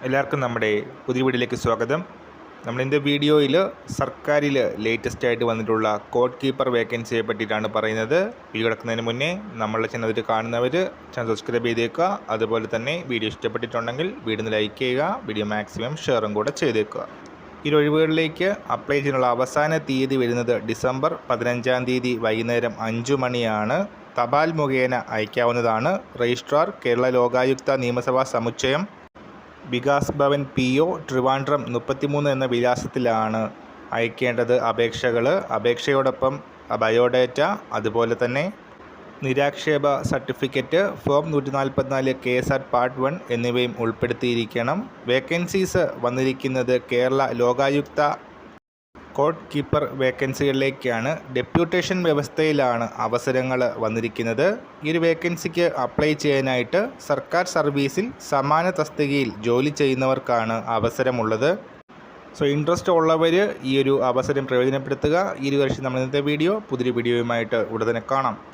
എല്ലാവർക്കും നമ്മുടെ പുതിയ വീഡിയോയിലേക്ക് സ്വാഗതം. നമ്മളിൻ്റെ വീഡിയോയിൽ സർക്കാരിൽ ലേറ്റസ്റ്റ് ആയിട്ട് വന്നിട്ടുള്ള കോഡ് കീപ്പർ വേക്കൻസിയെ പറ്റിയിട്ടാണ് പറയുന്നത്. വീഡിയോ കിടക്കുന്നതിന് മുന്നേ നമ്മളെ ചാനൽ കാണുന്നവർ ചാനൽ സബ്സ്ക്രൈബ് ചെയ്തേക്കുക. അതുപോലെ തന്നെ വീഡിയോ ഇഷ്ടപ്പെട്ടിട്ടുണ്ടെങ്കിൽ വീഡിയോ ലൈക്ക് ചെയ്യുക, വീഡിയോ മാക്സിമം ഷെയറും കൂടെ ചെയ്തേക്കുക. ഈ ഒഴിവുകളിലേക്ക് അപ്ലൈ ചെയ്യാനുള്ള അവസാന തീയതി വരുന്നത് ഡിസംബർ 15-ാം തീയതി വൈകുന്നേരം 5 മണിയാണ്. തപാൽ മുഖേന അയക്കാവുന്നതാണ്. രജിസ്ട്രാർ കേരള ലോകായുക്ത നിയമസഭാ സമുച്ചയം, വികാസ് ഭവൻ PO ട്രിവാൻഡ്രം 33 എന്ന വിലാസത്തിലാണ് അയക്കേണ്ടത് അപേക്ഷകൾ. അപേക്ഷയോടൊപ്പം ബയോഡേറ്റ, അതുപോലെ തന്നെ നിരാക്ഷേപ സർട്ടിഫിക്കറ്റ്, ഫോം 144 KSAT പാർട്ട് 1 എന്നിവയും ഉൾപ്പെടുത്തിയിരിക്കണം. വേക്കൻസീസ് വന്നിരിക്കുന്നത് കേരള ലോകായുക്ത കോഡ് കീപ്പർ വേക്കൻസികളിലേക്കാണ്. ഡെപ്യൂട്ടേഷൻ വ്യവസ്ഥയിലാണ് അവസരങ്ങൾ വന്നിരിക്കുന്നത്. ഈ ഒരു വേക്കൻസിക്ക് അപ്ലൈ ചെയ്യാനായിട്ട് സർക്കാർ സർവീസിൽ സമാന തസ്തികയിൽ ജോലി ചെയ്യുന്നവർക്കാണ് അവസരമുള്ളത്. ഇൻട്രസ്റ്റ് ഉള്ളവർ ഈ ഒരു അവസരം പ്രയോജനപ്പെടുത്തുക. ഈ ഒരു വർഷം നമ്മൾ ഇന്നത്തെ പുതിയൊരു വീഡിയോയുമായിട്ട് ഉടനെ കാണാം.